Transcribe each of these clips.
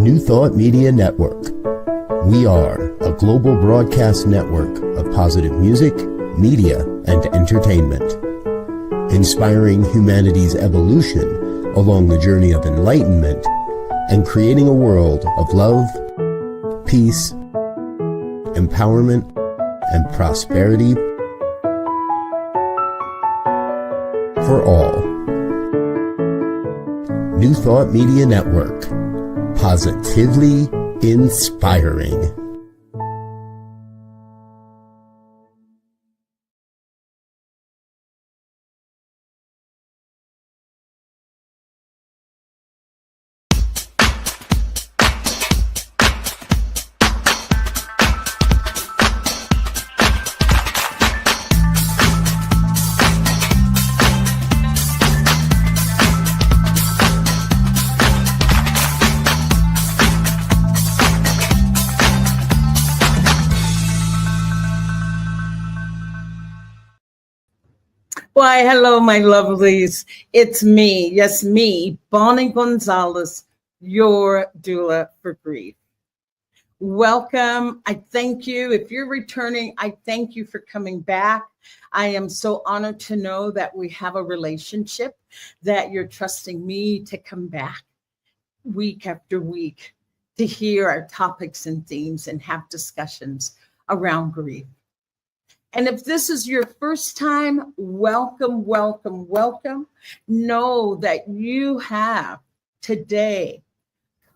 New Thought Media Network. We are a global broadcast network of positive music, media, and entertainment, inspiring humanity's evolution along the journey of enlightenment and creating a world of love, peace, empowerment, and prosperity for all. New Thought Media Network. Positively inspiring. Why, hello, my lovelies. It's me, yes, me, Bonnie Gonzalez, your doula for grief. Welcome. I thank you. If you're returning, I thank you for coming back. I am so honored to know that we have a relationship, that you're trusting me to come back week after week to hear our topics and themes and have discussions around grief. And if this is your first time, welcome, welcome, welcome. Know that you have today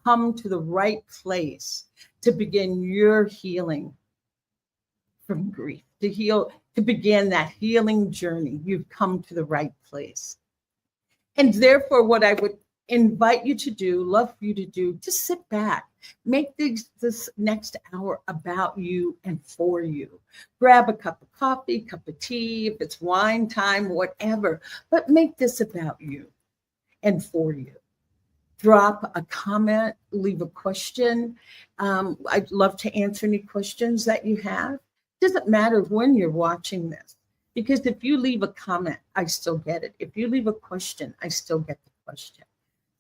come to the right place to begin your healing from grief, to begin that healing journey. You've come to the right place. And therefore, what I would invite you to do, love for you to do, just sit back. Make this next hour about you and for you. Grab a cup of coffee, cup of tea, if it's wine time, whatever, but make this about you and for you. Drop a comment, leave a question. I'd love to answer any questions that you have. Doesn't matter when you're watching this, because if you leave a comment, I still get it. If you leave a question, I still get the question.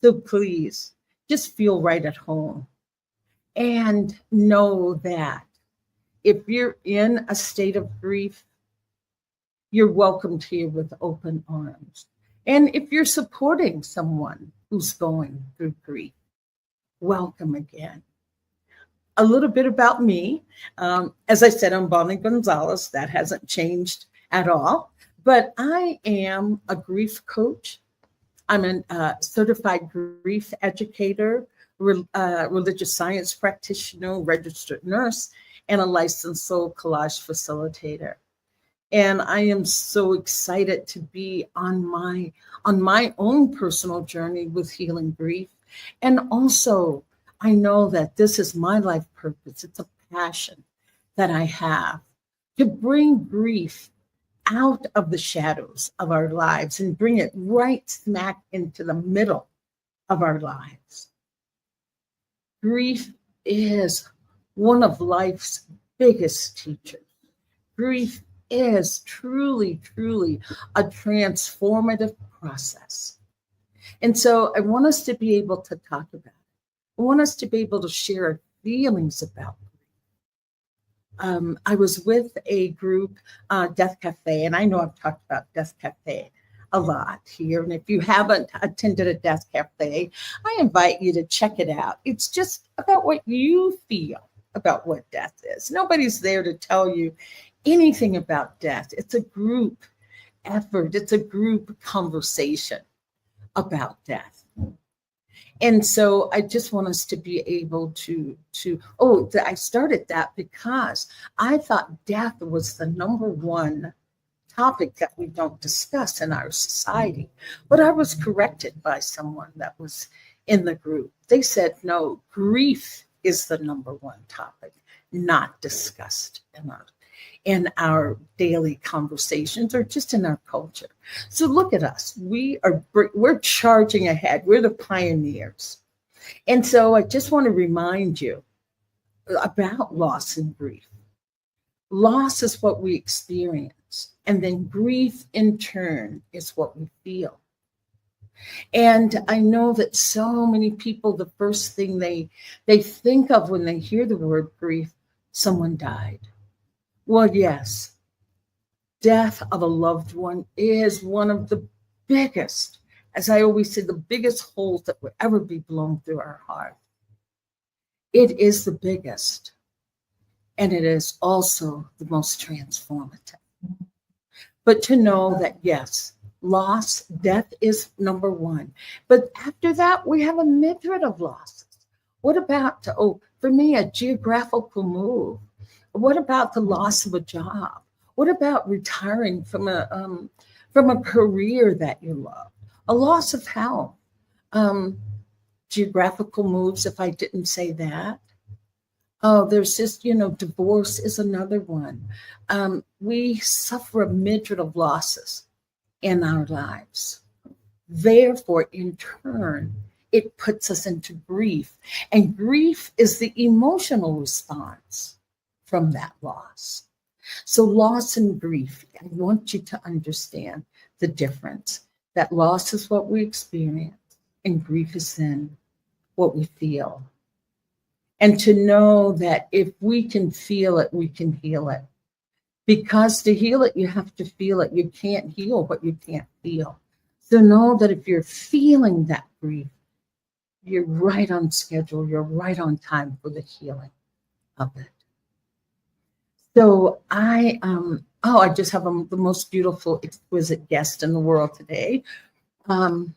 So please just feel right at home. And know that if you're in a state of grief, you're welcomed here with open arms. And if you're supporting someone who's going through grief, welcome again. A little bit about me. As I said, I'm Bonnie Gonzalez. That hasn't changed at all. But I am a grief coach. I'm a certified grief educator, religious science practitioner, registered nurse, and a licensed soul collage facilitator. And I am so excited to be on my own personal journey with healing grief. And also, I know that this is my life purpose. It's a passion that I have to bring grief out of the shadows of our lives and bring it right smack into the middle of our lives. Grief is one of life's biggest teachers. Grief is truly, truly a transformative process. And so I want us to be able to talk about it. I want us to be able to share our feelings about grief. I was with a group, Death Cafe, and I know I've talked about Death Cafe a lot here. And if you haven't attended a Death Cafe, I invite you to check it out. It's just about what you feel about what death is. Nobody's there to tell you anything about death. It's a group effort. It's a group conversation about death. And so I just want us to be able I started that because I thought death was the number one topic that we don't discuss in our society. But I was corrected by someone that was in the group. They said, no, grief is the number one topic, not discussed in our daily conversations or just in our culture. So look at us. We're charging ahead. We're the pioneers. And so I just want to remind you about loss and grief. Loss is what we experience, and then grief in turn is what we feel. And I know that so many people, the first thing they think of when they hear the word grief, someone died. Well, yes, death of a loved one is one of the biggest, as I always say, the biggest holes that will ever be blown through our heart. It is the biggest, and it is also the most transformative. But to know that, yes, loss, death is number one. But after that, we have a myriad of losses. What about, for me, a geographical move? What about the loss of a job? What about retiring from a career that you love? A loss of health? Geographical moves, if I didn't say that. Oh, there's just, divorce is another one. We suffer a myriad of losses in our lives. Therefore, in turn, it puts us into grief. And grief is the emotional response from that loss. So loss and grief, I want you to understand the difference. That loss is what we experience, and grief is then what we feel. And to know that if we can feel it, we can heal it. Because to heal it, you have to feel it. You can't heal what you can't feel. So know that if you're feeling that grief, you're right on schedule. You're right on time for the healing of it. So I just have the most beautiful, exquisite guest in the world today. And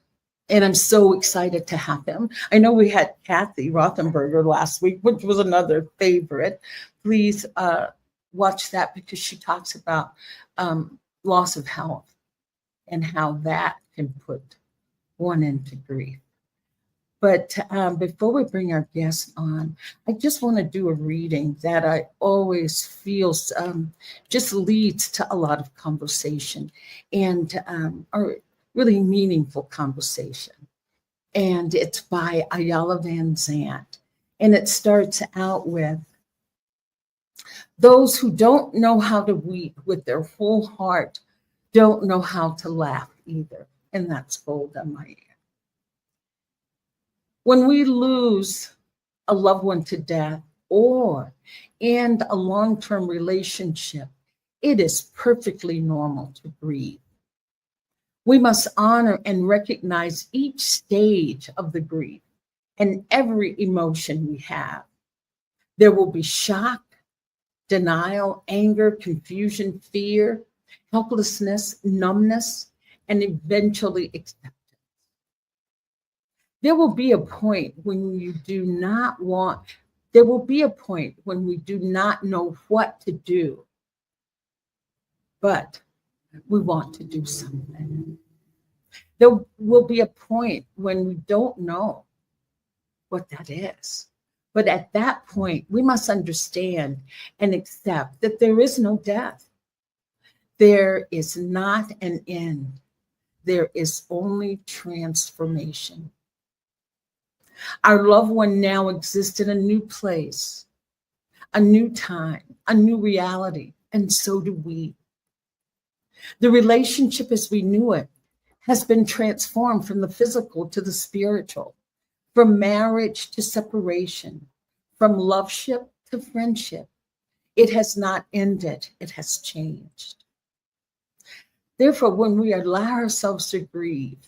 I'm so excited to have him. I know we had Kathy Rothenberger last week, which was another favorite. Please watch that because she talks about loss of health and how that can put one into grief. But before we bring our guest on, I just want to do a reading that I always feel just leads to a lot of conversation and or really meaningful conversation. And it's by Ayala Van Zandt. And it starts out with, those who don't know how to weep with their whole heart don't know how to laugh either. And that's Golda Meir. When we lose a loved one to death and a long-term relationship, it is perfectly normal to grieve. We must honor and recognize each stage of the grief and every emotion we have. There will be shock, denial, anger, confusion, fear, helplessness, numbness, and eventually acceptance. There will be a point when we do not know what to do, but we want to do something. There will be a point when we don't know what that is. But at that point, we must understand and accept that there is no death. There is not an end. There is only transformation. Our loved one now exists in a new place, a new time, a new reality, and so do we. The relationship as we knew it has been transformed from the physical to the spiritual, from marriage to separation, from loveship to friendship. It has not ended, it has changed. Therefore, when we allow ourselves to grieve,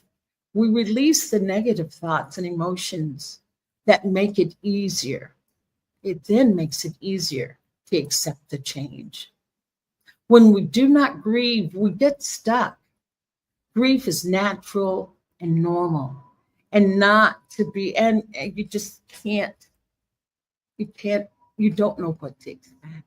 we release the negative thoughts and emotions that make it easier. It then makes it easier to accept the change. When we do not grieve, we get stuck. Grief is natural and normal, and not to be, and you just can't, you don't know what to expect.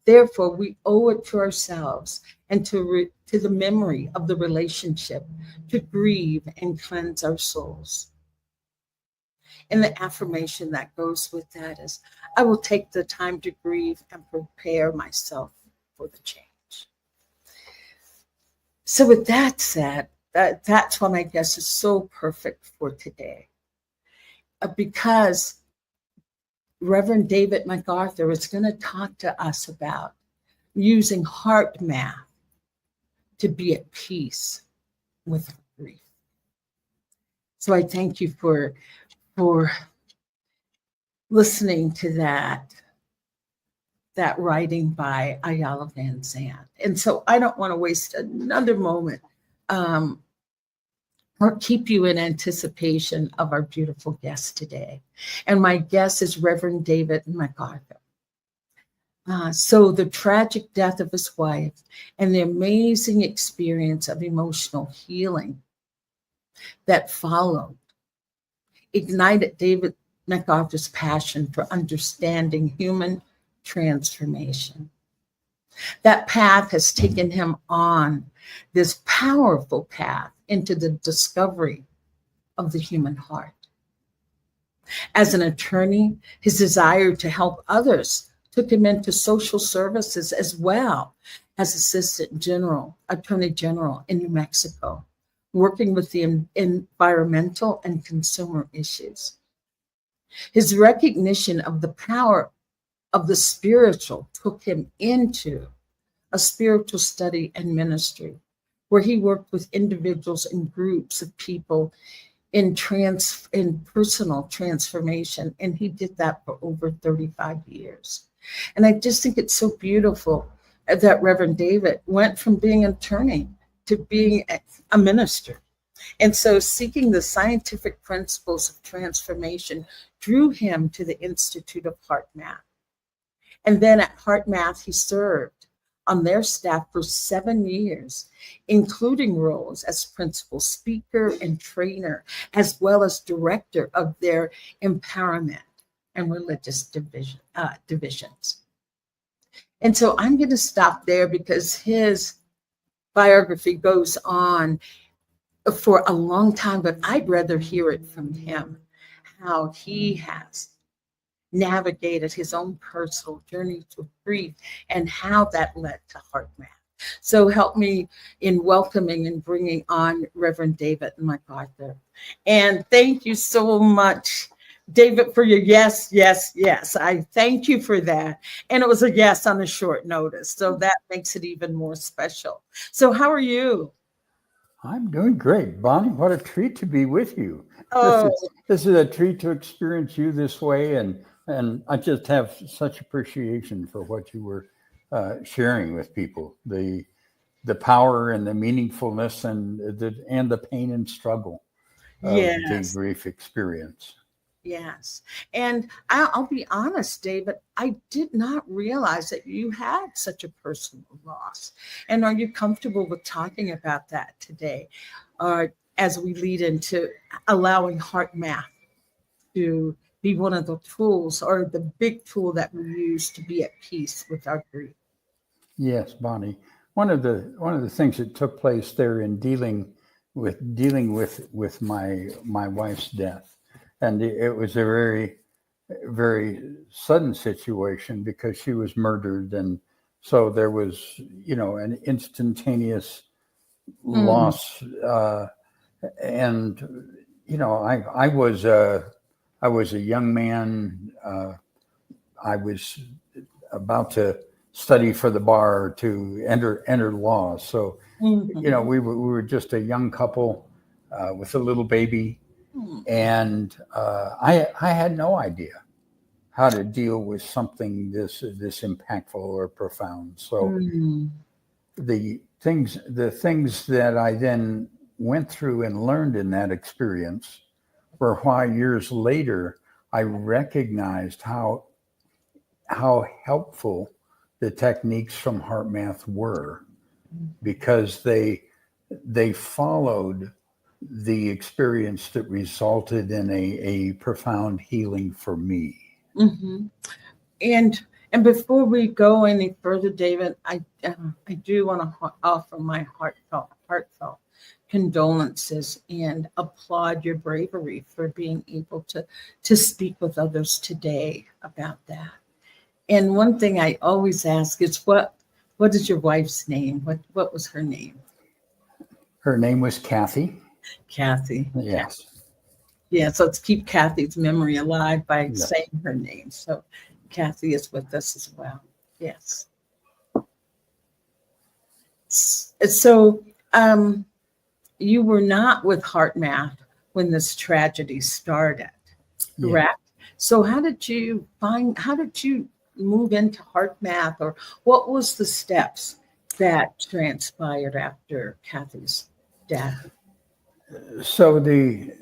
Therefore, we owe it to ourselves and to the memory of the relationship to grieve and cleanse our souls. And the affirmation that goes with that is, I will take the time to grieve and prepare myself for the change. So with that said, that's one I guess is so perfect for today. Because Reverend David MacArthur is going to talk to us about using heart math to be at peace with grief. So I thank you for listening to that writing by Ayala Van Zandt. And so I don't want to waste another moment or keep you in anticipation of our beautiful guest today. And my guest is Reverend David MacArthur. So the tragic death of his wife and the amazing experience of emotional healing that followed ignited David MacArthur's passion for understanding human transformation. That path has taken him on this powerful path into the discovery of the human heart. As an attorney, his desire to help others took him into social services as well as Attorney General in New Mexico, working with the environmental and consumer issues. His recognition of the power of the spiritual took him into a spiritual study and ministry, where he worked with individuals and groups of people in personal transformation. And he did that for over 35 years. And I just think it's so beautiful that Reverend David went from being an attorney to being a minister. And so seeking the scientific principles of transformation drew him to the Institute of HeartMath. And then at HeartMath, he served on their staff for 7 years, including roles as principal speaker and trainer, as well as director of their empowerment and religious divisions. And so I'm going to stop there because his biography goes on for a long time, but I'd rather hear it from him, how he has navigated his own personal journey to grief and how that led to HeartMath. So help me in welcoming and bringing on Reverend David MacArthur. And thank you so much, David, for your yes, yes, yes. I thank you for that. And it was a yes on a short notice. So that makes it even more special. So how are you? I'm doing great, Bonnie. What a treat to be with you. Oh, This is a treat to experience you this way, and I just have such appreciation for what you were sharing with people. The power and the meaningfulness and the pain and struggle of the grief experience. Yes. And I'll be honest, David, I did not realize that you had such a personal loss. And are you comfortable with talking about that today as we lead into allowing HeartMath to be one of the tools or the big tool that we use to be at peace with our grief? Yes, Bonnie. One of the things that took place there in dealing with my wife's death. And it was a very, very sudden situation because she was murdered. And so there was, an instantaneous loss. And, I was a young man. I was about to study for the bar to enter law. So, we were just a young couple with a little baby. And I had no idea how to deal with something this impactful or profound. So the things that I then went through and learned in that experience were why years later I recognized how helpful the techniques from HeartMath were, because they followed the experience that resulted in a profound healing for me. Mm-hmm. And before we go any further, David, I do want to offer my heartfelt condolences and applaud your bravery for being able to speak with others today about that. And one thing I always ask is, what is your wife's name? What was her name? Her name was Kathy. Kathy. Yes. Yeah, so let's keep Kathy's memory alive by saying her name. So Kathy is with us as well. Yes. So you were not with HeartMath when this tragedy started, Yeah. correct? So how did you move into heart math, or what was the steps that transpired after Kathy's death? So the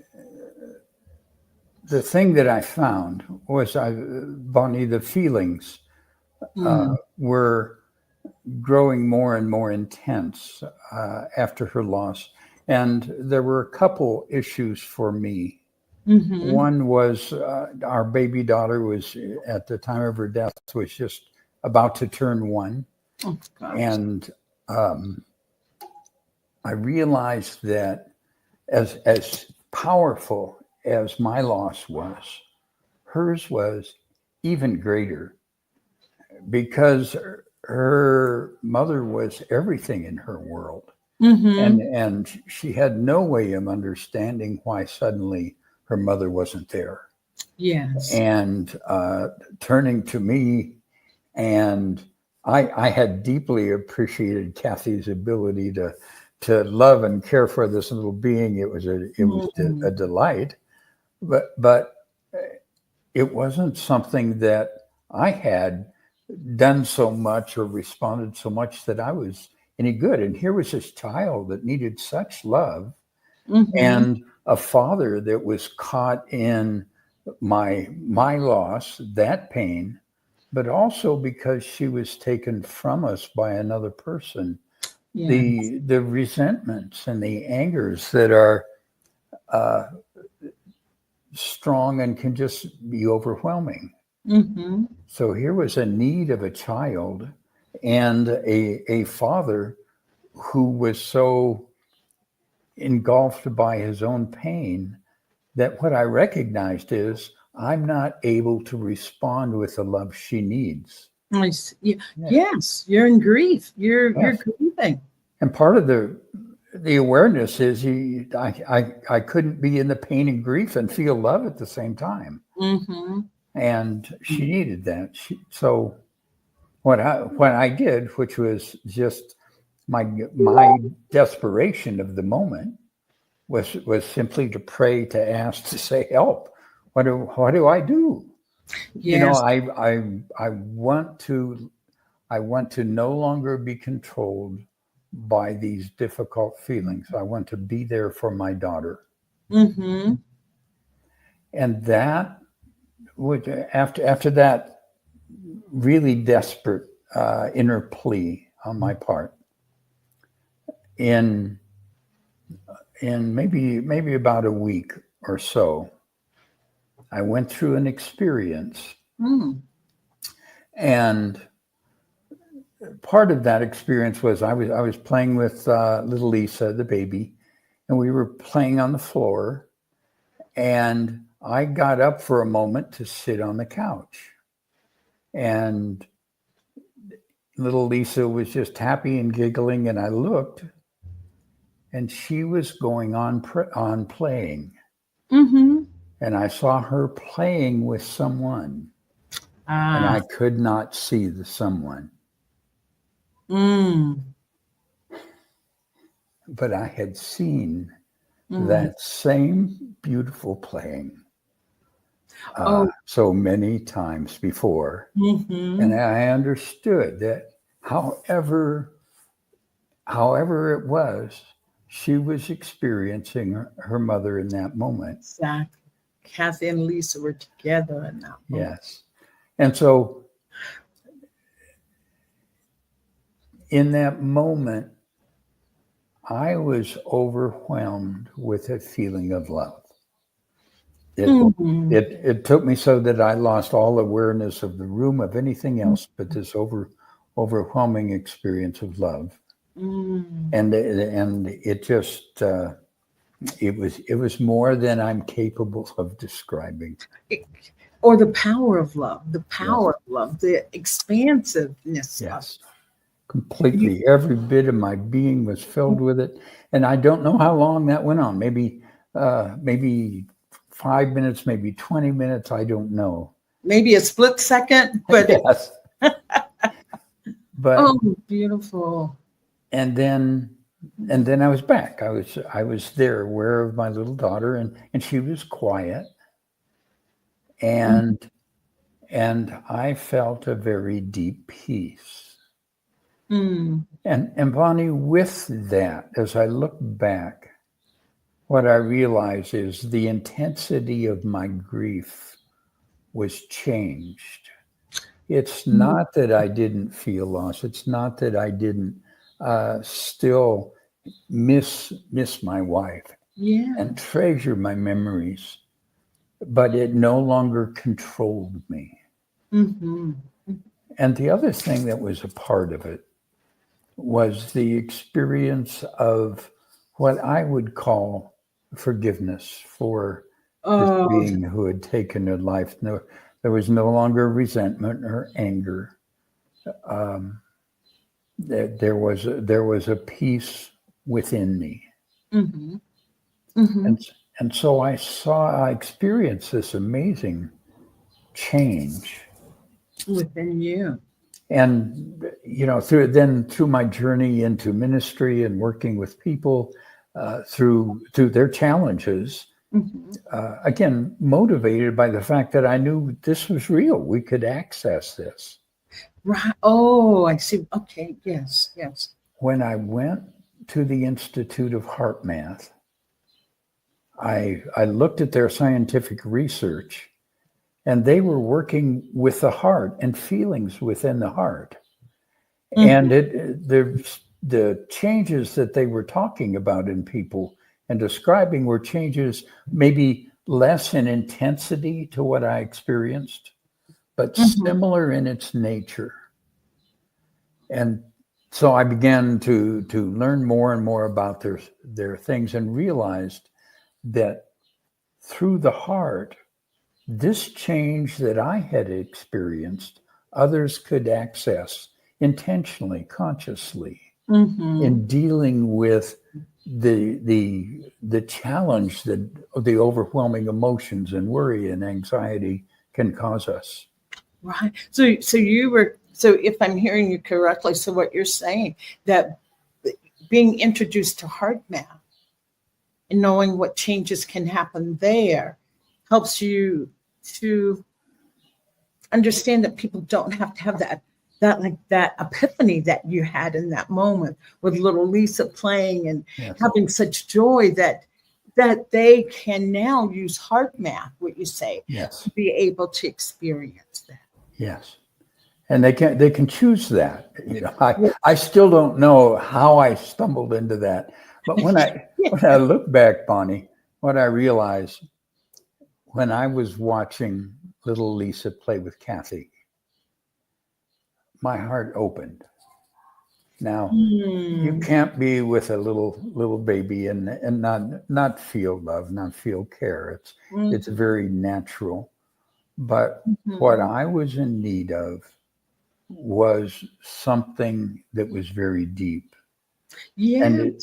thing that I found was, Bonnie, the feelings Mm, were growing more and more intense after her loss. And there were a couple issues for me. mm-hmm. One was our baby daughter was, at the time of her death, was just about to turn 1. Oh, gosh. And I realized that as powerful as my loss was, hers was even greater, because her mother was everything in her world. Mm-hmm. And she had no way of understanding why suddenly her mother wasn't there. Yes. And turning to me, and I had deeply appreciated Kathy's ability to love and care for this little being. It was a delight, but it wasn't something that I had done so much or responded so much that I was any good. And here was this child that needed such love, Mm-hmm. and a father that was caught in my loss, that pain, but also because she was taken from us by another person. Yes. The resentments and the angers that are strong and can just be overwhelming. Mm-hmm. So here was a need of a child and a father who was so engulfed by his own pain that what I recognized is, I'm not able to respond with the love she needs. I see. Yeah. Yeah. Yes, you're in grief. You're Yes. grieving. And part of the awareness is I couldn't be in the pain and grief and feel love at the same time. Mm-hmm. And she needed that. So what I did, which was just my desperation of the moment, was simply to pray, to ask, to say, help. What do I do? You know, Yes. I want to no longer be controlled by these difficult feelings. I want to be there for my daughter. Mm-hmm. And that would, after that really desperate inner plea on my part, in maybe about a week or so, I went through an experience. Mm. And part of that experience was I was playing with little Lisa, the baby, and we were playing on the floor, and I got up for a moment to sit on the couch, and little Lisa was just happy and giggling, and I looked, and she was going on playing, Mm-hmm. and I saw her playing with someone, and Ah. I could not see the someone, Mm. but I had seen Mm. that same beautiful playing Oh. so many times before. Mm-hmm. And I understood that however it was, she was experiencing her mother in that moment. Exactly. Kathy and Lisa were together in that moment. Yes. And so in that moment, I was overwhelmed with a feeling of love. Mm-hmm. It took me so that I lost all awareness of the room, of anything else, but this overwhelming experience of love. Mm. And it just it was more than I'm capable of describing. Or the power of love, Yes. the expansiveness of Yes, completely. Every bit of my being was filled with it, and I don't know how long that went on. Maybe 5 minutes, maybe 20 minutes. I don't know. maybe a split second, but Yes. But oh, beautiful. and then And then I was back. I was there, aware of my little daughter, and she was quiet, and I felt a very deep peace. Mm. And Bonnie, with that, as I look back, what I realize is the intensity of my grief was changed. It's not that I didn't feel loss. It's not that I didn't still miss my wife Yeah. and treasure my memories, but it no longer controlled me. Mm-hmm. And the other thing that was a part of it was the experience of what I would call forgiveness for this Oh, being who had taken her life. No, there was no longer resentment or anger. There was a peace within me, mm-hmm. Mm-hmm. and so I experienced this amazing change. Within you. And through my journey into ministry and working with people through their challenges, Mm-hmm. again motivated by the fact that I knew this was real. We could access this. Right. Oh, I see. Okay. Yes. Yes. When I went to the Institute of Heart Math, I looked at their scientific research, and they were working with the heart and feelings within the heart. Mm-hmm. And the changes that they were talking about in people and describing were changes maybe less in intensity to what I experienced, but Mm-hmm. similar in its nature. And so I began to learn more and more about their things, and realized that through the heart, this change that I had experienced, others could access intentionally, consciously, Mm-hmm. in dealing with the challenge that the overwhelming emotions and worry and anxiety can cause us. Right. So if I'm hearing you correctly, so what you're saying, that being introduced to heart math and knowing what changes can happen there helps you to understand that people don't have to have that epiphany that you had in that moment with little Lisa playing and Yes. having such joy that they can now use heart math, what you say, Yes. to be able to experience that. Yes. And they can choose that. I still don't know how I stumbled into that. But when I look back, Bonnie, what I realized when I was watching little Lisa play with Kathy, my heart opened. Now, you can't be with a little baby and not feel love, not feel care. It's very natural. But what I was in need of was something that was very deep. Yeah. And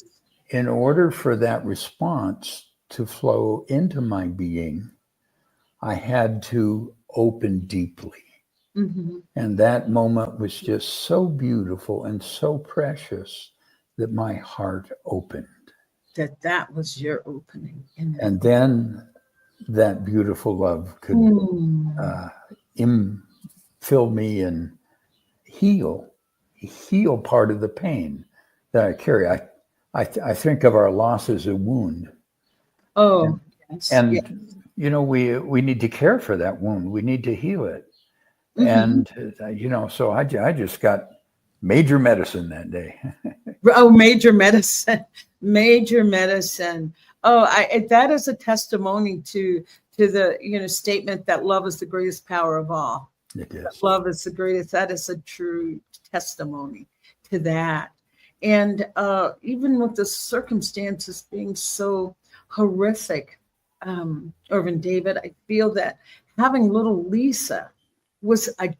in order for that response to flow into my being, I had to open deeply. Mm-hmm. And that moment was just so beautiful and so precious that my heart opened. That was your opening. And then that beautiful love could fill me and heal part of the pain that I carry. I think of our loss as a wound. Oh, yes. And yes. we need to care for that wound. We need to heal it. Mm-hmm. And so I just got major medicine that day. Oh, major medicine. Oh, that is a testimony to the statement that love is the greatest power of all. It is. Love is the greatest. That is a true testimony to that. And even with the circumstances being so horrific, Irvin David, I feel that having little Lisa was the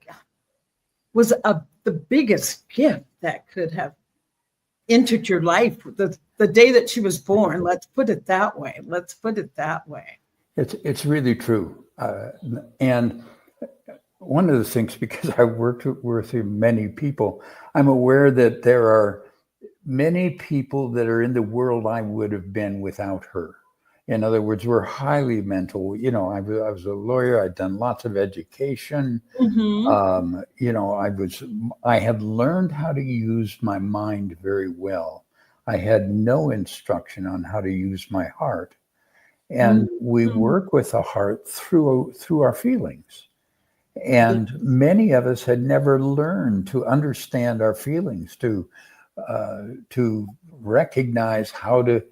biggest gift that could have entered your life. The day that she was born. Let's put it that way. It's really true. And one of the things, because I worked with many people, I'm aware that there are many people that are in the world I would have been without her. In other words, we're highly mental. You know, I was a lawyer. I'd done lots of education. Mm-hmm. You know, I had learned how to use my mind very well. I had no instruction on how to use my heart. And we Mm-hmm. work with the heart through our feelings. And many of us had never learned to understand our feelings, to recognize how to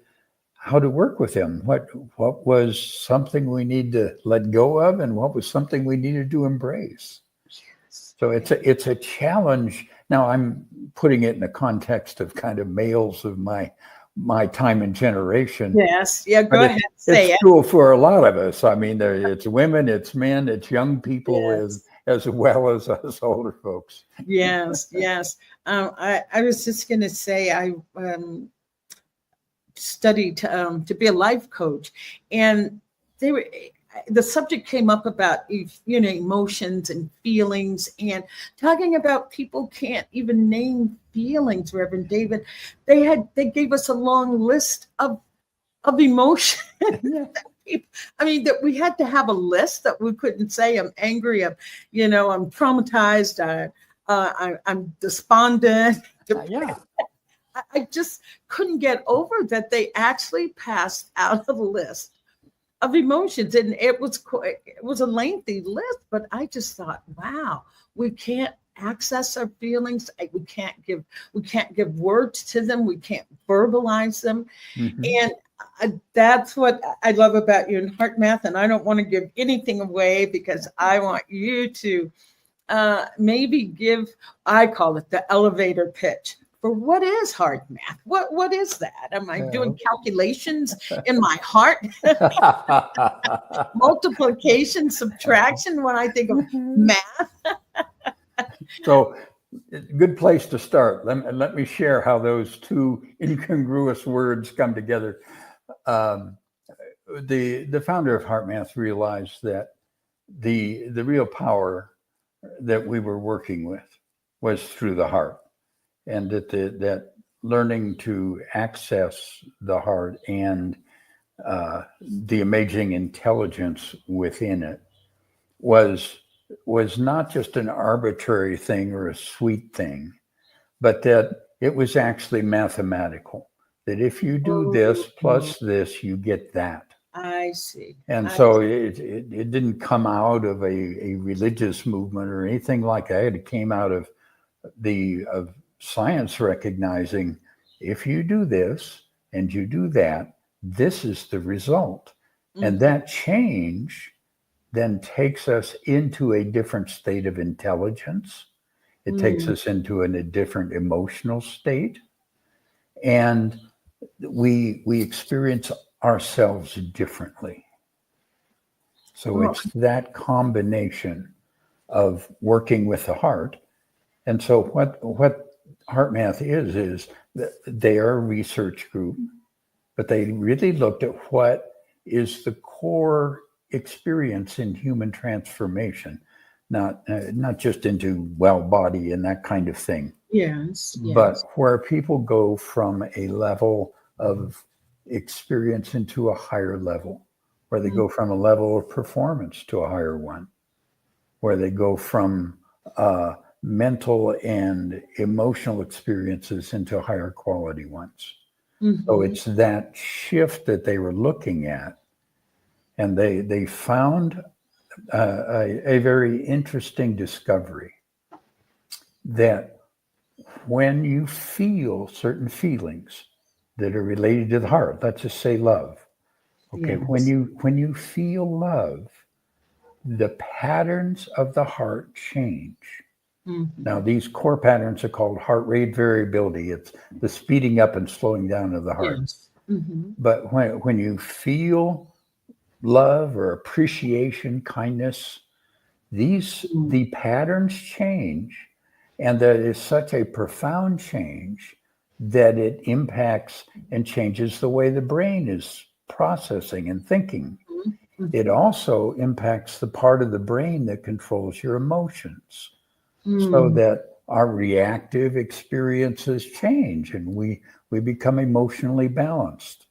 work with them. What was something we need to let go of, and what was something we needed to embrace. So it's a challenge. Now I'm putting it in the context of kind of males of my time and generation. Yes. Yeah. Go But ahead. Say it's it. true for a lot of us. I mean, it's women, it's men, it's young people, Yes. as well as us older folks. Yes. Yes. I was just going to say I studied to be a life coach, and they were the subject came up about emotions and feelings, and talking about people can't even name feelings. Reverend David, they gave us a long list of emotions. Yeah. I mean, that we had to have a list that we couldn't say I'm angry, I'm traumatized, I'm despondent. Yeah. I just couldn't get over that they actually passed out a list of emotions, and it was a lengthy list. But I just thought, wow, we can't access our feelings. We can't give words to them. We can't verbalize them, Mm-hmm. and that's what I love about you in Heart Math. And I don't want to give anything away because I want you to maybe give, I call it the elevator pitch for what is heart math. What is that? Am I doing calculations in my heart? Multiplication, subtraction when I think of math? So, good place to start. Let me share how those two incongruous words come together. The founder of Heart Math realized that the real power that we were working with was through the heart, and that learning to access the heart and the amazing intelligence within it was not just an arbitrary thing or a sweet thing, but that it was actually mathematical. That if you do this plus this, you get that. I see. And so it didn't come out of a religious movement or anything like that. It came out of of science recognizing if you do this and you do that, this is the result. And that change then takes us into a different state of intelligence. It takes us into a different emotional state. And we experience ourselves differently. So it's that combination of working with the heart. And so what Heart Math is that they are a research group, but they really looked at what is the core experience in human transformation, not just into well body and that kind of thing. Yes. But where people go from a level of experience into a higher level, where they go from a level of performance to a higher one, where they go from mental and emotional experiences into higher quality ones. So it's that shift that they were looking at. And they found a very interesting discovery that when you feel certain feelings that are related to the heart, let's just say love. Okay, when you feel love, the patterns of the heart change. Now, these core patterns are called heart rate variability. It's the speeding up and slowing down of the heart. But when you feel love or appreciation, kindness, the patterns change, and that is such a profound change that it impacts and changes the way the brain is processing and thinking. It also impacts the part of the brain that controls your emotions. So that our reactive experiences change, and we become emotionally balanced.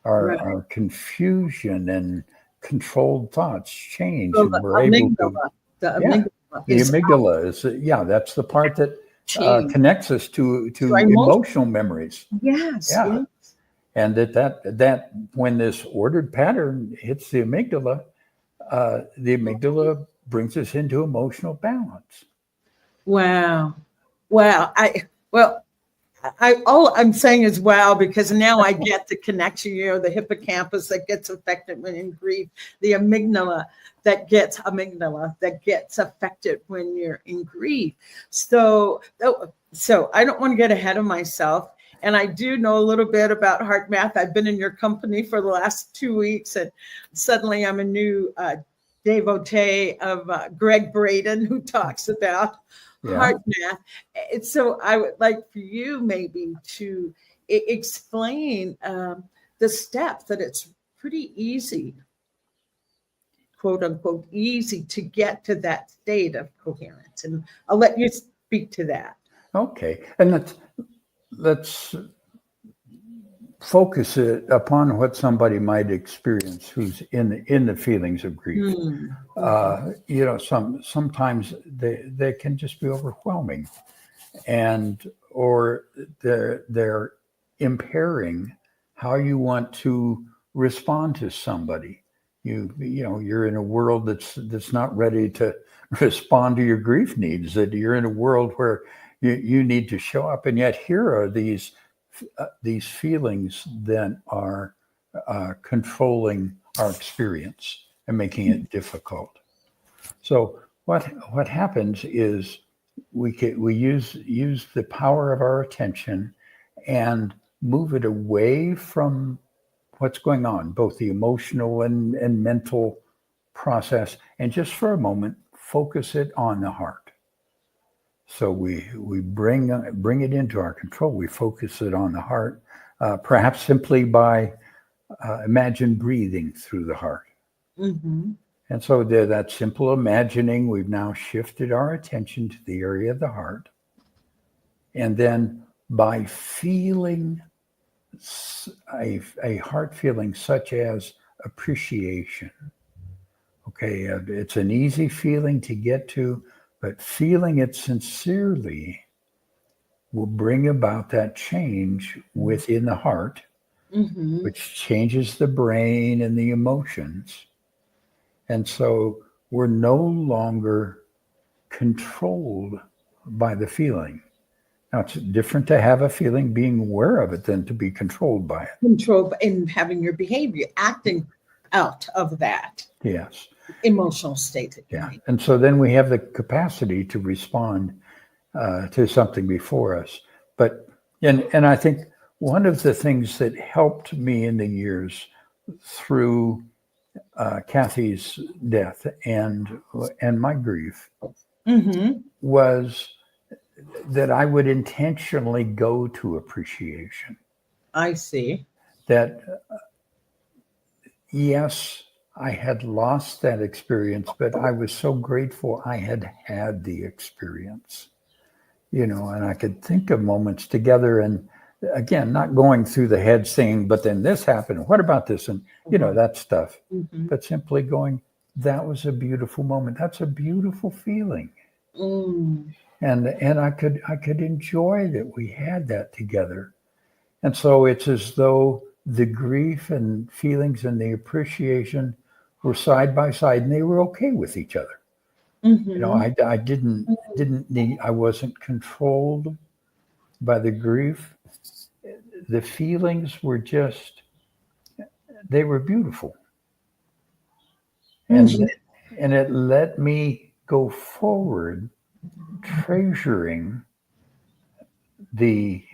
Right. Our confusion and controlled thoughts change, So and we're able to, the yeah, amygdala the is amygdala is, yeah, that's the part that change. connects us to So emotion. emotional memories. Yes. Yeah. Yes. And that when this ordered pattern hits the amygdala brings us into emotional balance. Wow. Wow. All I'm saying is wow, because now I get the connection, the hippocampus that gets affected when in grief, the amygdala that gets affected when you're in grief. So I don't want to get ahead of myself. And I do know a little bit about heart math. I've been in your company for the last 2 weeks, and suddenly I'm a new devotee of Greg Braden, who talks about heart math. So I would like for you maybe to explain the steps that it's pretty easy, quote unquote, easy to get to that state of coherence. And I'll let you speak to that. Okay. And let's focus it upon what somebody might experience who's in the feelings of grief. Sometimes they can just be overwhelming, or they're impairing how you want to respond to somebody. You're in a world that's not ready to respond to your grief needs. That you're in a world where you need to show up, and yet here are these feelings that are controlling our experience and making it difficult. So what happens is we use the power of our attention and move it away from what's going on, both the emotional and mental process, and just for a moment focus it on the heart. So we bring it into our control. We focus it on the heart, perhaps simply by imagine breathing through the heart. Mm-hmm. And so that simple imagining, we've now shifted our attention to the area of the heart. And then by feeling a heart feeling such as appreciation. Okay, it's an easy feeling to get to, but feeling it sincerely will bring about that change within the heart, which changes the brain and the emotions. And so we're no longer controlled by the feeling. Now, it's different to have a feeling, being aware of it, than to be controlled by it. Control in having your behavior, acting out of that. Yes. Emotional state. Yeah. And so then we have the capacity to respond to something before us. But, and I think one of the things that helped me in the years through Kathy's death and my grief was that I would intentionally go to appreciation. I see. That, yes, I had lost that experience, but I was so grateful I had the experience, and I could think of moments together, and again, not going through the head saying, but then this happened, what about this? And, that stuff, but simply going, that was a beautiful moment. That's a beautiful feeling. And I could enjoy that we had that together. And so it's as though the grief and feelings and the appreciation were side by side, and they were okay with each other. I didn't need, I wasn't controlled by the grief. The feelings were just, they were beautiful. And it let me go forward treasuring the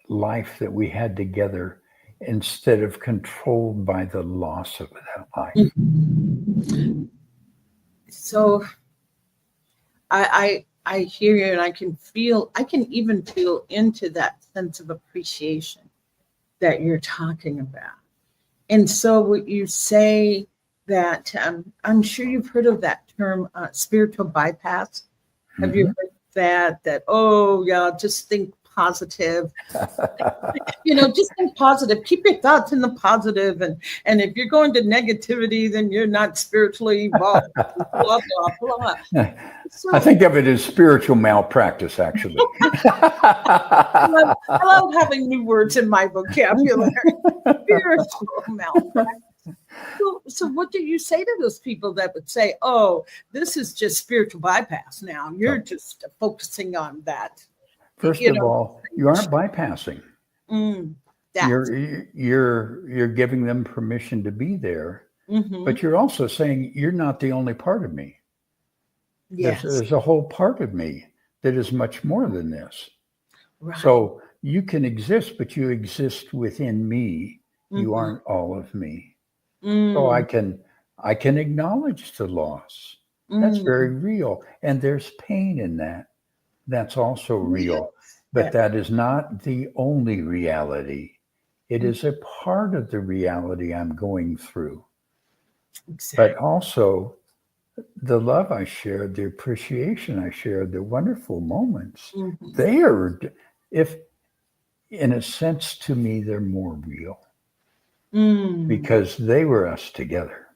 life that we had together instead of controlled by the loss of that life. So I hear you, and I can even feel into that sense of appreciation that you're talking about. And so what you say that I'm sure you've heard of that term, spiritual bypass. Have you heard that, oh yeah, just think positive. Just think positive. Keep your thoughts in the positive. And if you're going to negativity, then you're not spiritually evolved. Blah, blah, blah. So, I think of it as spiritual malpractice, actually. I love having new words in my vocabulary. Spiritual malpractice. So what do you say to those people that would say, oh, this is just spiritual bypass now? You're just focusing on that. First of all, you aren't bypassing. You're giving them permission to be there, but you're also saying you're not the only part of me. Yes. There's a whole part of me that is much more than this. Right. So you can exist, but you exist within me. You aren't all of me. So I can acknowledge the loss. That's very real. And there's pain in that. That's also real. But that is not the only reality. It is a part of the reality I'm going through. Exactly. But also the love I shared, the appreciation I shared, the wonderful moments, they are, if in a sense to me, they're more real because they were us together.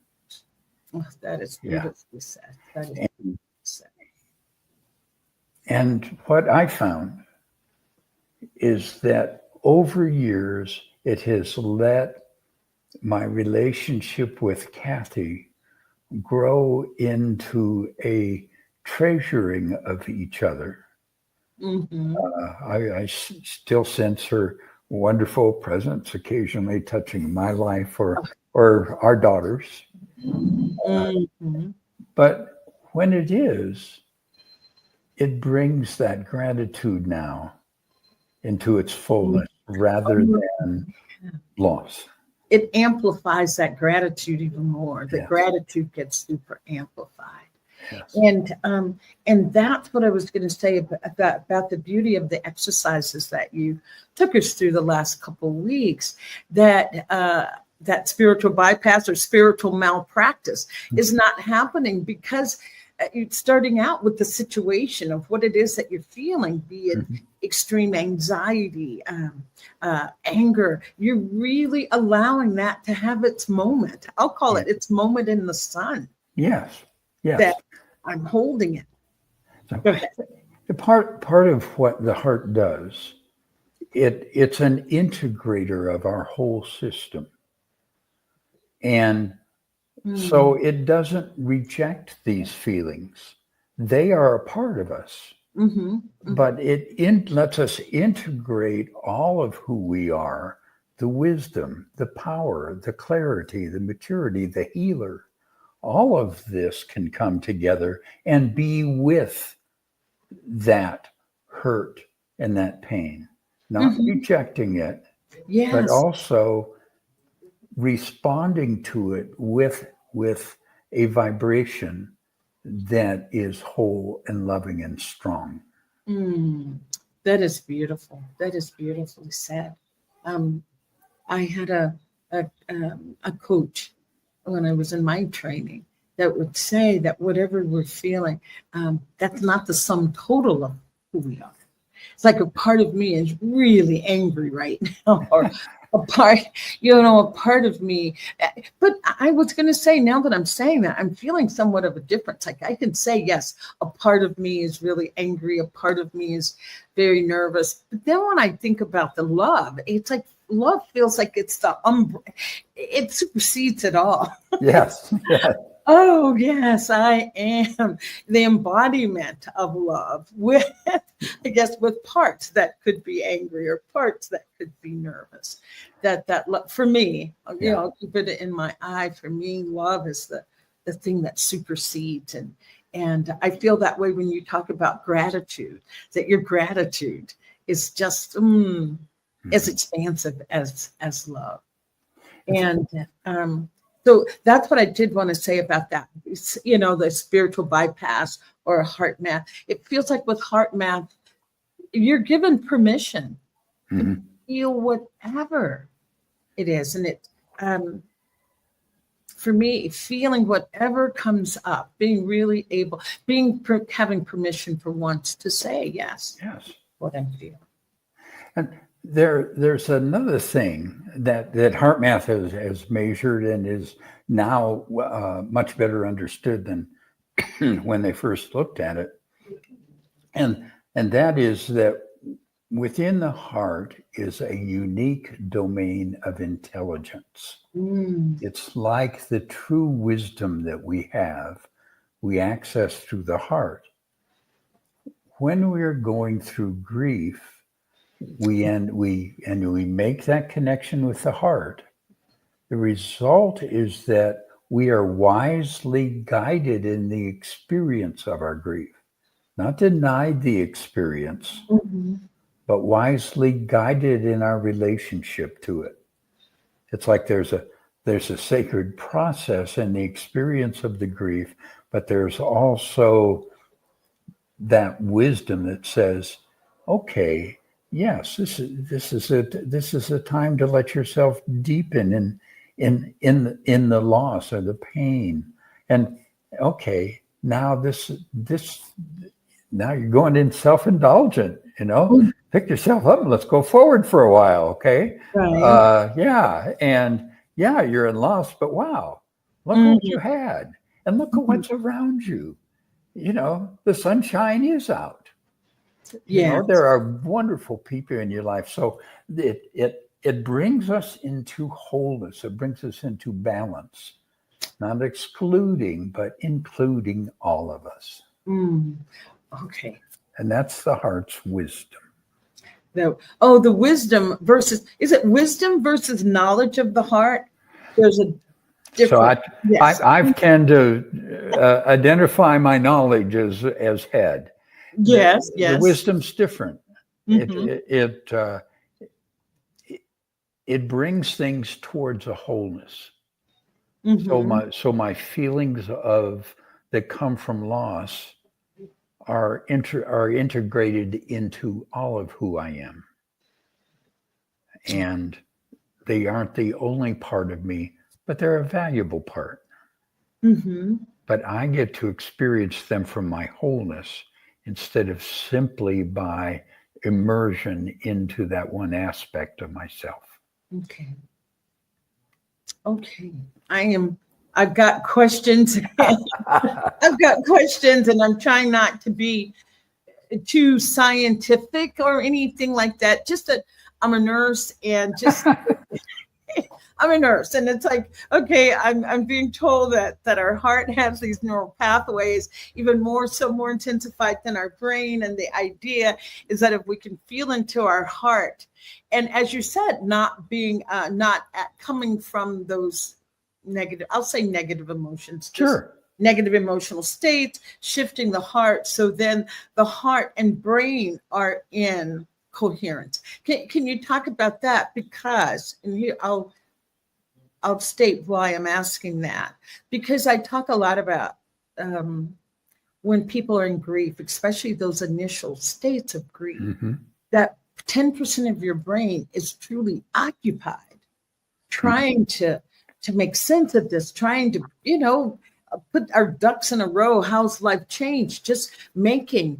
Oh, that is beautifully said. That is beautifully said. And what I found is that over years, it has let my relationship with Kathy grow into a treasuring of each other. I still sense her wonderful presence, occasionally touching my life or our daughters. But when it is, it brings that gratitude now into its fullness rather than loss. It amplifies that gratitude even more. The gratitude gets super amplified. Yes. And that's what I was going to say about the beauty of the exercises that you took us through the last couple of weeks, that spiritual bypass or spiritual malpractice is not happening because you're starting out with the situation of what it is that you're feeling, be it extreme anxiety, anger. You're really allowing that to have its moment. I'll call it its moment in the sun. Yes. Yes. That I'm holding it. So, part of what the heart does, it's an integrator of our whole system. And so it doesn't reject these feelings. They are a part of us. But it lets us integrate all of who we are, the wisdom, the power, the clarity, the maturity, the healer. All of this can come together and be with that hurt and that pain, not rejecting it, but also responding to it with a vibration that is whole and loving and strong. That is beautiful. That is beautifully said. I had a coach when I was in my training that would say that whatever we're feeling, that's not the sum total of who we are. It's like a part of me is really angry right now, or a part of me. But I was going to say, now that I'm saying that, I'm feeling somewhat of a difference. Like I can say, yes, a part of me is really angry. A part of me is very nervous. But then when I think about the love, it's like love feels like it's the it supersedes it all. Yes. Oh, yes, I am the embodiment of love with, I guess, with parts that could be angry or parts that could be nervous. That for me, I'll keep it in my eye. For me, love is the thing that supersedes. And I feel that way when you talk about gratitude, that your gratitude is just as expansive as love. And so that's what I did want to say about that. The spiritual bypass or heart math. It feels like with heart math, you're given permission to feel whatever it is. And for me, feeling whatever comes up, being really able, having permission for once to say yes, what I'm feeling. And there's another thing that HeartMath has measured and is now much better understood than when they first looked at it. And that is that within the heart is a unique domain of intelligence. It's like the true wisdom that we have, we access through the heart. When we're going through grief, we make that connection with the heart. The result is that we are wisely guided in the experience of our grief, not denied the experience, but wisely guided in our relationship to it. It's like there's a sacred process in the experience of the grief, but there's also that wisdom that says, okay, yes, this is a time to let yourself deepen in the loss or the pain. And okay, now now you're going in self-indulgent, pick yourself up and let's go forward for a while. Okay. Right. You're in loss, but wow, look at what you had and look at what's around you. The sunshine is out. There are wonderful people in your life. So it brings us into wholeness. It brings us into balance, not excluding, but including all of us. Okay. And that's the heart's wisdom. The wisdom versus, is it wisdom versus knowledge of the heart? There's a difference. So I tend to identify my knowledge as head. Yes. The wisdom's different. It brings things towards a wholeness. So my feelings that come from loss are integrated into all of who I am, and they aren't the only part of me, but they're a valuable part. But I get to experience them from my wholeness instead of simply by immersion into that one aspect of myself. Okay. I've got questions. I've got questions, and I'm trying not to be too scientific or anything like that. Just that I'm a nurse, and I'm a nurse, and it's like, okay, I'm being told that our heart has these neural pathways, even more intensified than our brain. And the idea is that if we can feel into our heart, and as you said, not coming from those negative, I'll say negative emotions. Sure. Negative emotional states, shifting the heart. So then the heart and brain are in coherence. Can you talk about that? Because, and here I'll state why I'm asking that, because I talk a lot about when people are in grief, especially those initial states of grief, that 10% of your brain is truly occupied trying to make sense of this, trying to, put our ducks in a row. How's life changed? Just making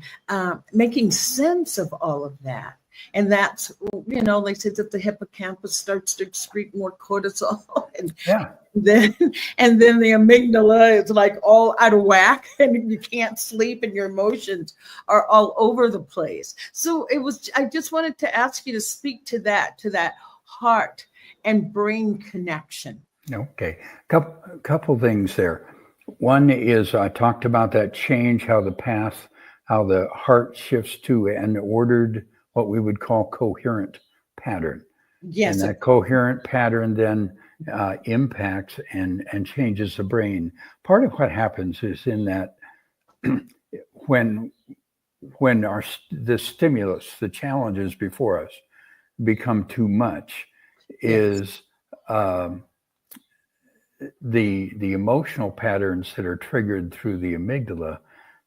sense of all of that. And that's, they said that the hippocampus starts to excrete more cortisol, and then the amygdala is like all out of whack, and you can't sleep, and your emotions are all over the place. So I just wanted to ask you to speak to that heart and brain connection. Okay, couple things there. One is I talked about that change, how the heart shifts to an ordered, what we would call coherent pattern. Yes. And that coherent pattern then impacts and changes the brain. Part of what happens is in that when the stimulus, the challenges before us become too much, is the emotional patterns that are triggered through the amygdala,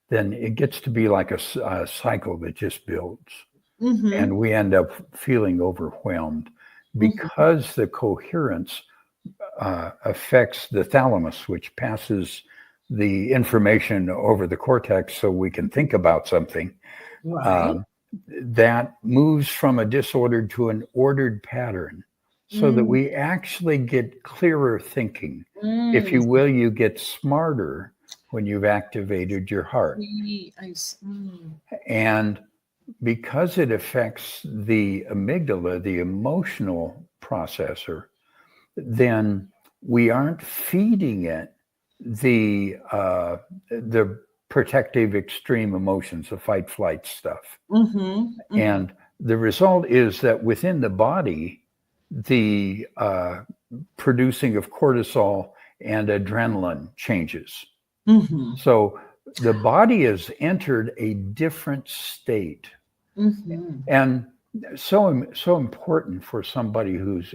then it gets to be like a cycle that just builds. And we end up feeling overwhelmed because the coherence affects the thalamus, which passes the information over the cortex so we can think about something. Right. That moves from a disordered to an ordered pattern so that we actually get clearer thinking. If you will, you get smarter when you've activated your heart. And because it affects the amygdala, the emotional processor, then we aren't feeding it the protective extreme emotions, the fight flight stuff. And the result is that within the body, the producing of cortisol and adrenaline changes. So the body has entered a different state. And so important for somebody who's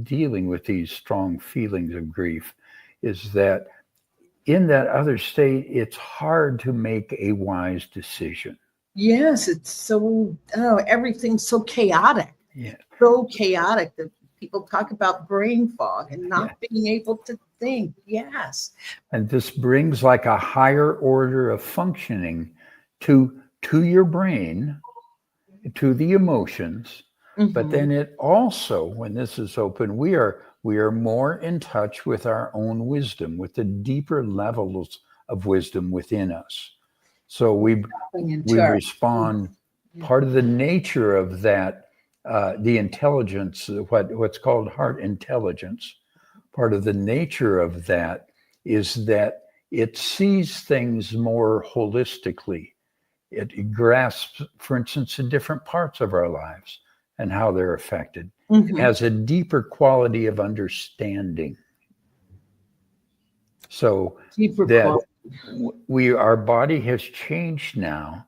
dealing with these strong feelings of grief is that in that other state, it's hard to make a wise decision. Yes, it's so, everything's so chaotic. Yeah. So chaotic that people talk about brain fog and not being able to think. Yes. And this brings like a higher order of functioning to your brain, to the emotions. But then it also, when this is open, we are more in touch with our own wisdom, with the deeper levels of wisdom within us. So we respond. Part of the nature of that, the intelligence, what's called heart intelligence, part of the nature of that is that it sees things more holistically. It grasps, for instance, the different parts of our lives and how they're affected. It has a deeper quality of understanding. So our body has changed now.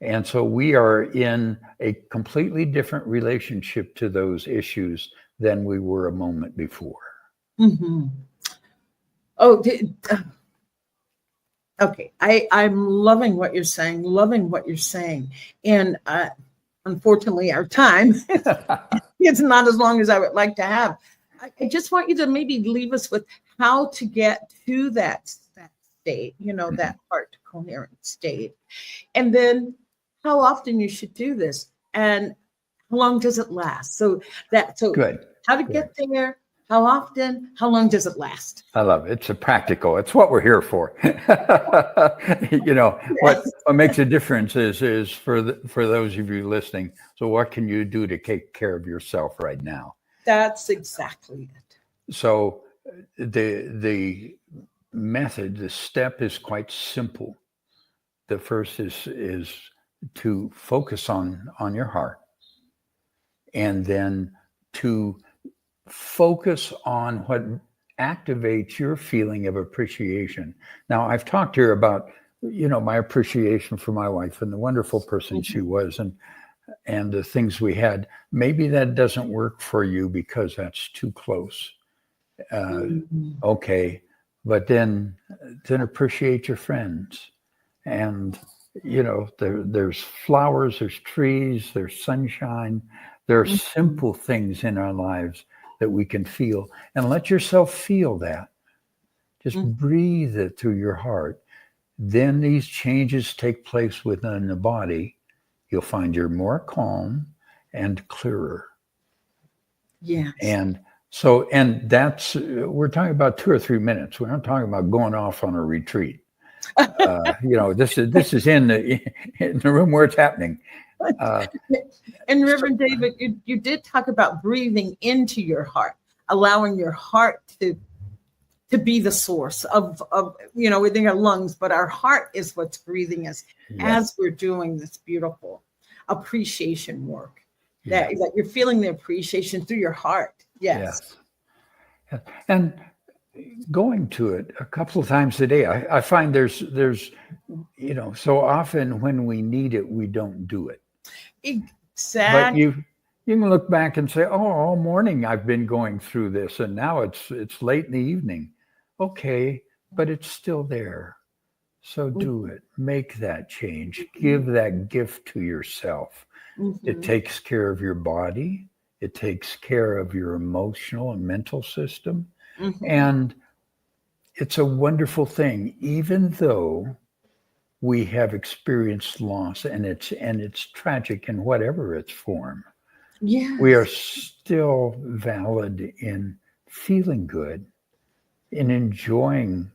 And so we are in a completely different relationship to those issues than we were a moment before. Okay. I'm loving what you're saying. And unfortunately, our time is not as long as I would like to have. I just want you to maybe leave us with how to get to that state, that heart coherent state. And then how often you should do this and how long does it last? Good. How to get there, how often, how long does it last? I love it. It's practical. It's what we're here for. What makes a difference is for those of you listening. So what can you do to take care of yourself right now? That's exactly it. So the method, the step is quite simple. The first is to focus on your heart, and then to focus on what activates your feeling of appreciation. Now, I've talked here about, my appreciation for my wife and the wonderful person she was and the things we had. Maybe that doesn't work for you because that's too close. Okay. But then appreciate your friends. And, there's flowers, there's trees, there's sunshine. There are simple things in our lives that we can feel, and let yourself feel that. Just breathe it through your heart. Then these changes take place within the body. You'll find you're more calm and clearer. Yes. And that's, we're talking about 2 or 3 minutes. We're not talking about going off on a retreat. This is in the room where it's happening. And Reverend David, you did talk about breathing into your heart, allowing your heart to be the source of within our lungs, but our heart is what's breathing us as we're doing this beautiful appreciation work. That you're feeling the appreciation through your heart. Yes. And going to it a couple of times a day, I find there's so often when we need it, we don't do it. Exactly. But you can look back and say, all morning I've been going through this, and now it's late in the evening. Okay, but it's still there. So do it. Make that change. Give that gift to yourself. It takes care of your body. It takes care of your emotional and mental system. Mhm. And it's a wonderful thing, even though we have experienced loss and it's tragic in whatever its form. We are Yes. still valid in feeling good, in enjoying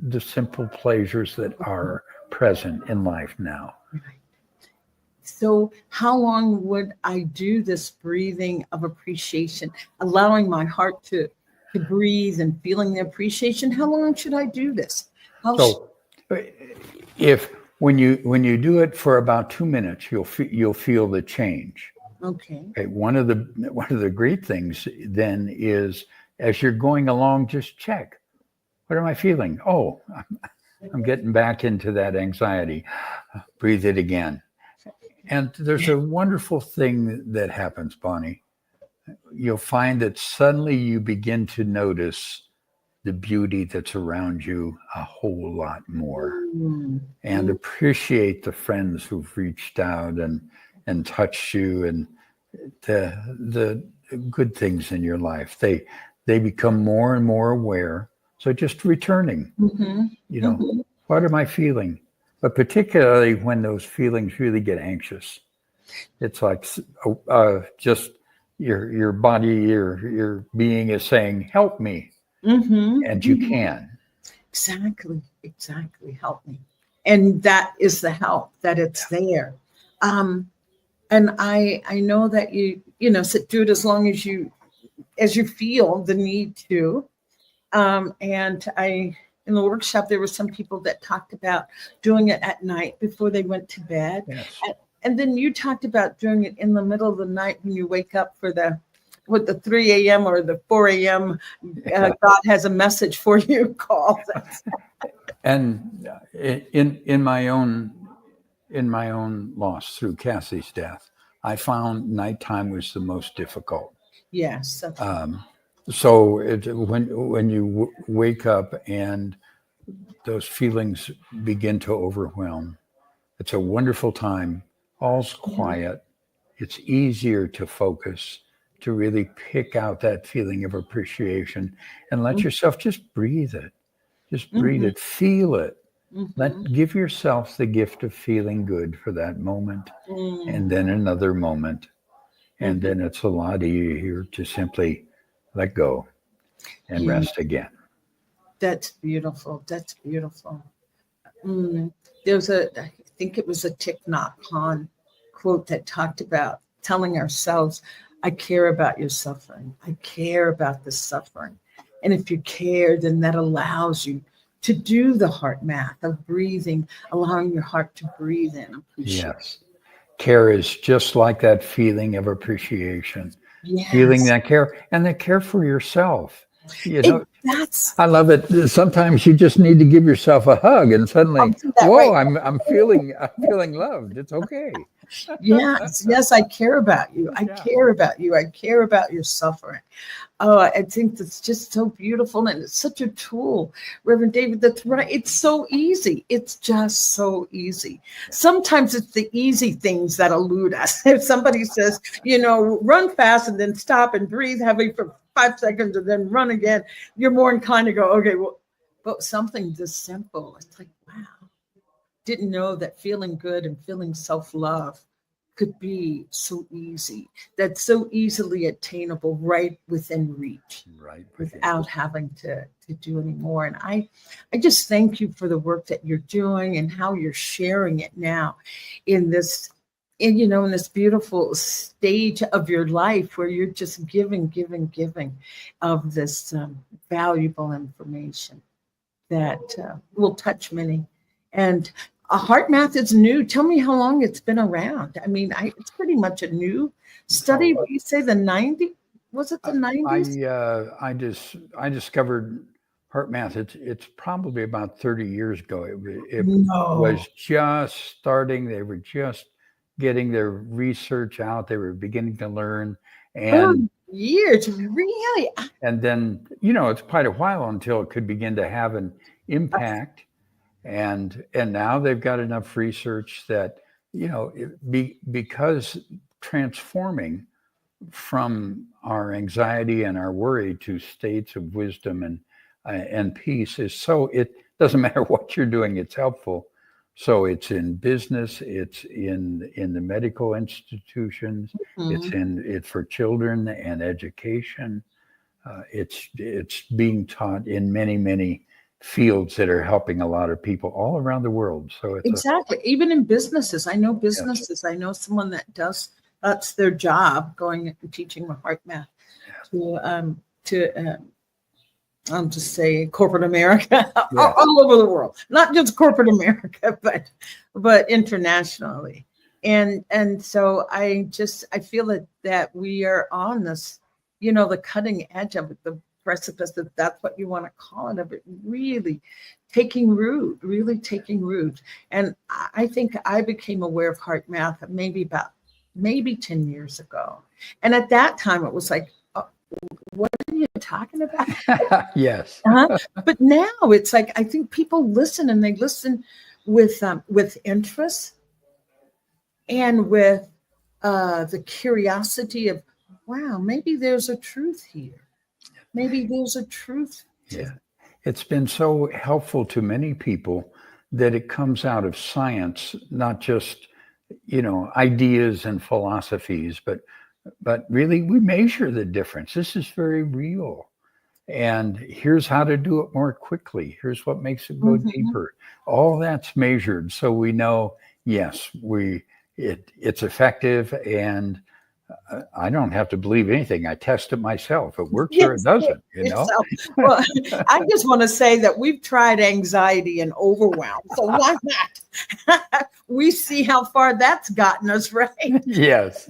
the simple pleasures that are present in life now. Right. So, how long would I do this breathing of appreciation, allowing my heart to breathe and feeling the appreciation? How long should I do this? So if when you do it for about 2 minutes, you'll feel the change. Okay. Okay, one of the great things then is as you're going along, just check. What am I feeling? Oh, I'm getting back into that anxiety. Breathe it again. And there's a wonderful thing that happens, Bonnie. You'll find that suddenly you begin to notice the beauty that's around you a whole lot more Mm. and appreciate the friends who've reached out and touched you and the good things in your life. They become more and more aware. So just returning, Mhm. you know, Mhm. what am I feeling? But particularly when those feelings really get anxious, it's like just your body, your being is saying, "Help me," Mhm. and you Mhm. can. Exactly. Exactly. Help me. And that is the help that it's there. Um, and I know that sit through it as long as you feel the need to. And in the workshop, there were some people that talked about doing it at night before they went to bed. Yes. And then you talked about doing it in the middle of the night when you wake up for the 3 a.m. or the 4 a.m. God has a message for you call. And in my own loss through Cassie's death, I found nighttime was the most difficult. Yes. So when you wake up and those feelings begin to overwhelm, it's a wonderful time. All's quiet. It's easier to focus, to really pick out that feeling of appreciation and let yourself just breathe it. Just breathe Mm-hmm. it, feel it. Mm-hmm. Give yourself the gift of feeling good for that moment and Mm-hmm. then another moment. And Mm-hmm. then it's a lot easier to simply let go and Yeah, rest again. that's beautiful. That's beautiful. Mm. I think it was a Thich Nhat Hanh quote that talked about telling ourselves, I care about your suffering. I care about the suffering. And if you care, then that allows you to do the heart math of breathing, allowing your heart to breathe in, appreciate. Yes. Care is just like that feeling of appreciation, feeling Yes. that care and that care for yourself. You know, That's, I love it. Sometimes you just need to give yourself a hug and I'll suddenly, do that whoa, right. I'm feeling loved. It's okay. Yes, yes, I care about you. I Yeah. care about you. I care about your suffering. Oh, I think that's just so beautiful. And it's such a tool, Reverend David. That's right. It's so easy. It's just so easy. Sometimes it's the easy things that elude us. If somebody says, run fast and then stop and breathe heavy for 5 seconds and then run again, you're more inclined to go, okay, well, but something this simple, it's like, wow, didn't know that feeling good and feeling self-love could be so easy, that's so easily attainable right within reach Right within. without having to do any more. And I just thank you for the work that you're doing and how you're sharing it now in this in this beautiful stage of your life where you're just giving of this valuable information that will touch many. And a heart math is new. Tell me how long it's been around. I mean, it's pretty much a new study. Oh, You say the 90s? Was it the 90s? I discovered heart math. It's probably about 30 years ago. It No. was just starting. They were just getting their research out. They were beginning to learn, Oh, and years, really? and then it's quite a while until it could begin to have an impact. And now they've got enough research that because transforming from our anxiety and our worry to states of wisdom and peace is so, it doesn't matter what you're doing, it's helpful. So it's in business, it's in the medical institutions, it's for children and education. It's being taught in many, many fields that are helping a lot of people all around the world. So it's exactly. Even in businesses, I know businesses. Yes. I know someone that does. That's their job, going and teaching heart math to I'll just say corporate America, all over the world, not just corporate America, but internationally. And so I feel that we are on this, the cutting edge of it, the precipice, that's what you want to call it, of it really taking root. And I think I became aware of heart math maybe 10 years ago. And at that time it was like, what are you talking about? Yes. But now it's like, I think people listen, and they listen with interest and with the curiosity of, wow, maybe there's a truth here. Maybe there's a truth. It's been so helpful to many people that it comes out of science, not just, ideas and philosophies, but really we measure the difference. This is very real. And here's how to do it more quickly. Here's what makes it go deeper. All that's measured. So we know, yes, it's effective, and I don't have to believe anything. I test it myself. It works or it doesn't, Well, I just want to say that we've tried anxiety and overwhelm. So why not? We see how far that's gotten us, right? Yes.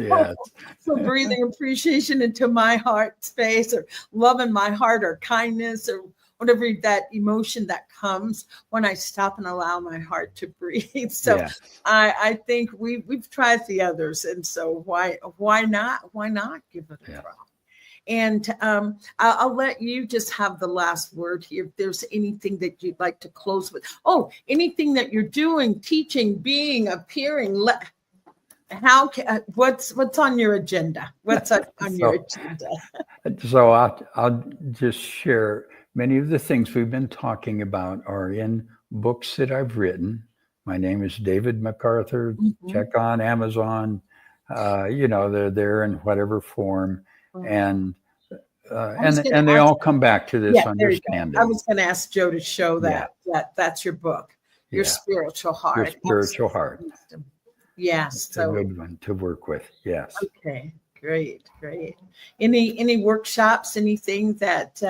So breathing appreciation into my heart space, or love in my heart, or kindness, or whatever that emotion that comes when I stop and allow my heart to breathe. So I think we've tried the others, and so why not give it a try? And I'll let you just have the last word here. If there's anything that you'd like to close with, anything that you're doing, teaching, being, appearing, what's on your agenda? What's on your agenda? So I'll just share. Many of the things we've been talking about are in books that I've written. My name is David MacArthur. Check on Amazon. They're there in whatever form. And they all come back to this understanding. I was going to ask Joe to show that's your book, your spiritual heart. Your spiritual heart. Yes. It's a good one to work with. Yes. Okay. Great. Any workshops, anything that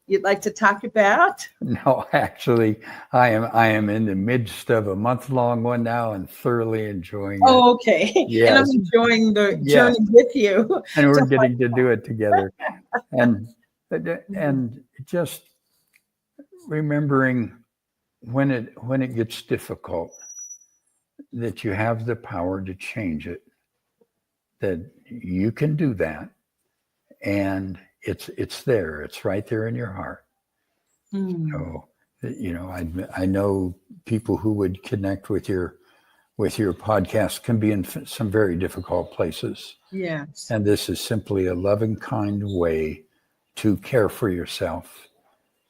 you'd like to talk about? No, actually, I am in the midst of a month-long one now and thoroughly enjoying it. Oh, okay. Yes. And I'm enjoying the journey with you. And we're getting to do it together. And just remembering when it gets difficult, that you have the power to change it, that you can do that. And it's there. It's right there in your heart. So, I know people who would connect with your podcast can be in some very difficult places. Yes. And this is simply a loving, kind way to care for yourself.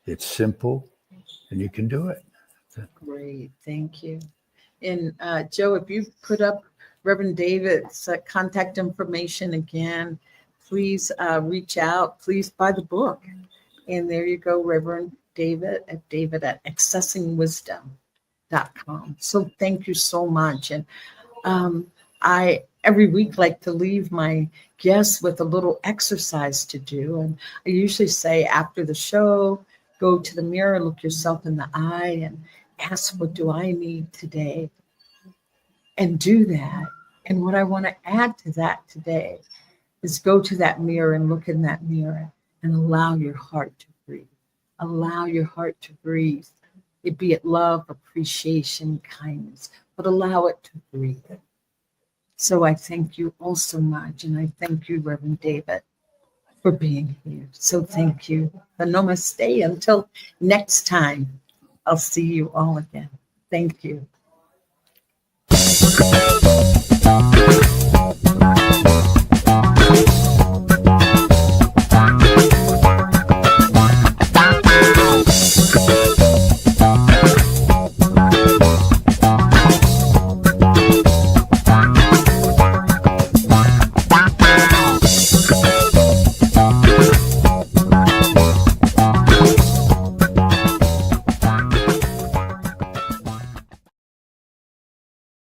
It's simple, and you can do it. Great. Thank you. And Joe, if you put up Reverend David's contact information again, please reach out. Please buy the book. And there you go, Reverend David at accessingwisdom.com. So thank you so much. And I every week like to leave my guests with a little exercise to do. And I usually say after the show, go to the mirror, look yourself in the eye, and ask, what do I need today? And do that. And what I want to add to that today is go to that mirror and look in that mirror and allow your heart to breathe. Allow your heart to breathe. Be it love, appreciation, kindness, but allow it to breathe. So I thank you all so much. And I thank you, Reverend David, for being here. So thank you. Namaste. Until next time, I'll see you all again. Thank you. Network.